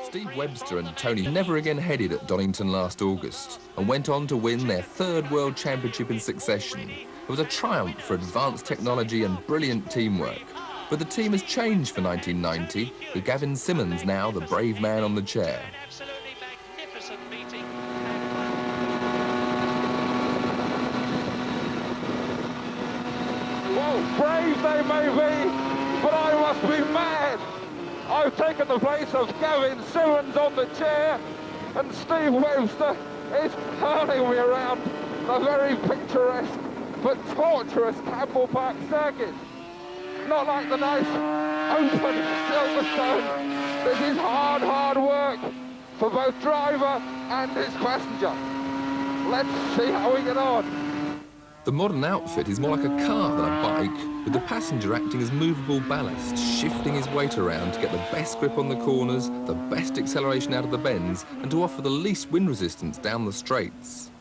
Steve Webster and Tony never again headed at Donington last August and went on to win their third World Championship in succession. It was a triumph for advanced technology and brilliant teamwork. But the team has changed for 1990, with Gavin Simmons now the brave man on the chair. Absolutely magnificent meeting. Well, brave they may be, but I must be mad. I've taken the place of Gavin Simmons on the chair, and Steve Webster is hurling me around the very picturesque but torturous Cadwell Park circuit. Not like the nice open Silverstone. This is hard, hard work for both driver and his passenger. Let's see how we get on. The modern outfit is more like a car than a bike, with the passenger acting as movable ballast, shifting his weight around to get the best grip on the corners, the best acceleration out of the bends, and to offer the least wind resistance down the straights.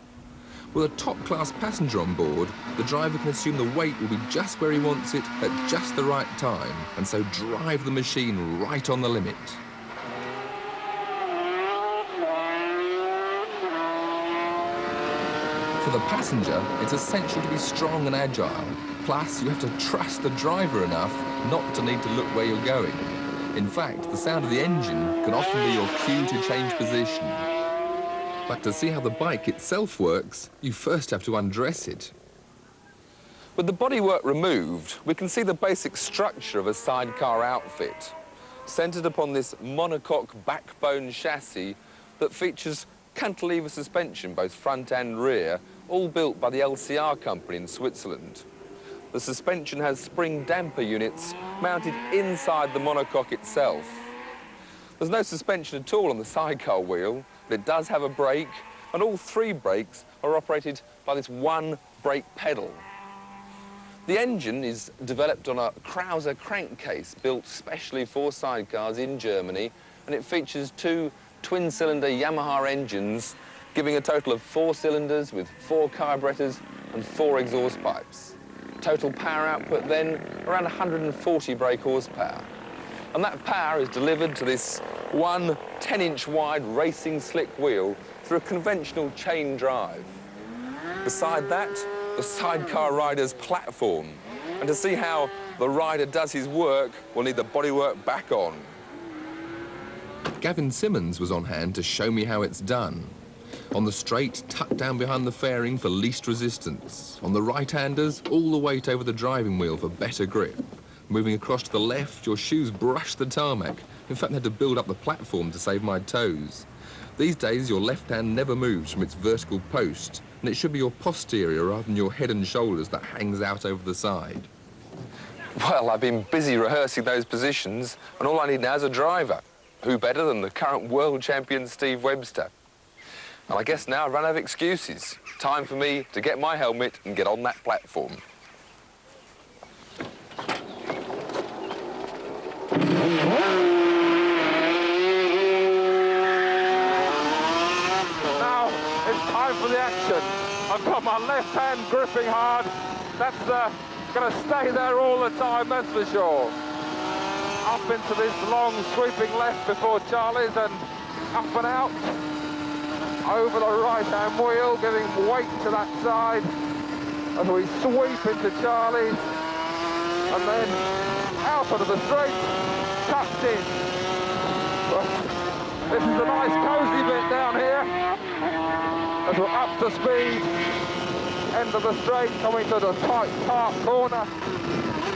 With a top-class passenger on board, the driver can assume the weight will be just where he wants it at just the right time, and so drive the machine right on the limit. For the passenger, it's essential to be strong and agile. Plus, you have to trust the driver enough not to need to look where you're going. In fact, the sound of the engine can often be your cue to change position. But to see how the bike itself works, you first have to undress it. With the bodywork removed, we can see the basic structure of a sidecar outfit, centred upon this monocoque backbone chassis that features cantilever suspension, both front and rear, all built by the LCR company in Switzerland. The suspension has spring damper units mounted inside the monocoque itself. There's no suspension at all on the sidecar wheel, but it does have a brake, and all three brakes are operated by this one brake pedal. The engine is developed on a Krauser crankcase built specially for sidecars in Germany, and it features two twin-cylinder Yamaha engines, giving a total of 4 cylinders with 4 carburetors and 4 exhaust pipes. Total power output then around 140 brake horsepower. And that power is delivered to this one 10-inch wide racing slick wheel through a conventional chain drive. Beside that, the sidecar rider's platform. And to see how the rider does his work, we'll need the bodywork back on. Gavin Simmons was on hand to show me how it's done. On the straight, tucked down behind the fairing for least resistance. On the right-handers, all the weight over the driving wheel for better grip. Moving across to the left, your shoes brush the tarmac. In fact, I had to build up the platform to save my toes. These days, your left hand never moves from its vertical post, and it should be your posterior rather than your head and shoulders that hangs out over the side. Well, I've been busy rehearsing those positions, and all I need now is a driver. Who better than the current world champion Steve Webster? And I guess now I've run out of excuses. Time for me to get my helmet and get on that platform. Now it's time for the action. I've got my left hand gripping hard. That's going to stay there all the time, that's for sure. Up into this long sweeping left before Charlie's and up and out. Over the right-hand wheel, giving weight to that side as we sweep into Charlie's. And then out onto the straight, tucked in. But this is a nice cosy bit down here as we're up to speed. End of the straight, coming to the tight park corner.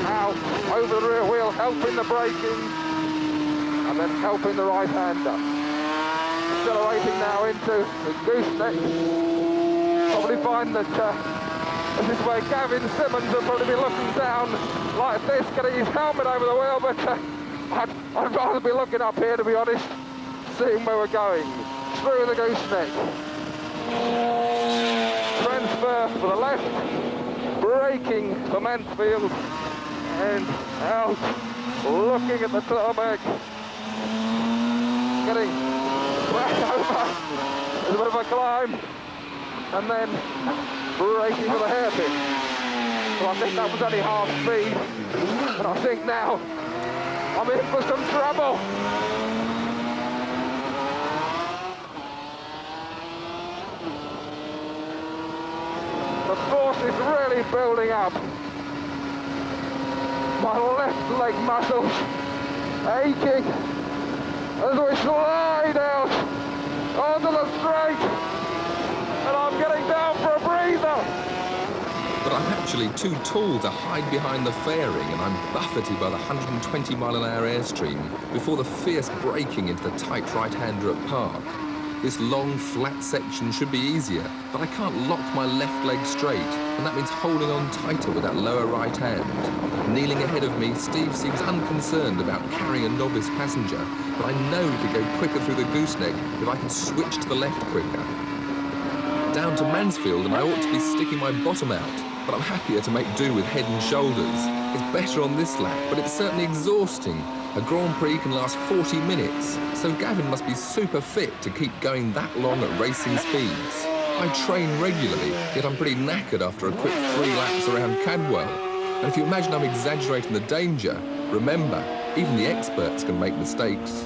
Now over the rear wheel, helping the braking, and then helping the right-hander. Accelerating now into the gooseneck. Probably find that this is where Gavin Simmons will probably be looking down like this, getting his helmet over the wheel, but I'd rather be looking up here, to be honest, seeing where we're going. Through the gooseneck. Transfer for the left, braking for Mansfield, and out, looking at the tarmac, getting back over, there's a bit of a climb, and then braking for the hairpin. Well, I think that was only half speed, but I think now I'm in for some trouble. really building up. My left leg muscles aching as we slide out onto the straight, and I'm getting down for a breather. But I'm actually too tall to hide behind the fairing, and I'm buffeted by the 120-mile-an-hour airstream before the fierce braking into the tight right-hander at Park. This long, flat section should be easier, but I can't lock my left leg straight, and that means holding on tighter with that lower right hand. Kneeling ahead of me, Steve seems unconcerned about carrying a novice passenger, but I know he could go quicker through the gooseneck if I could switch to the left quicker. Down to Mansfield, and I ought to be sticking my bottom out, but I'm happier to make do with head and shoulders. It's better on this lap, but it's certainly exhausting. A Grand Prix can last 40 minutes, so Gavin must be super fit to keep going that long at racing speeds. I train regularly, yet I'm pretty knackered after a quick 3 laps around Cadwell. And if you imagine I'm exaggerating the danger, remember, even the experts can make mistakes.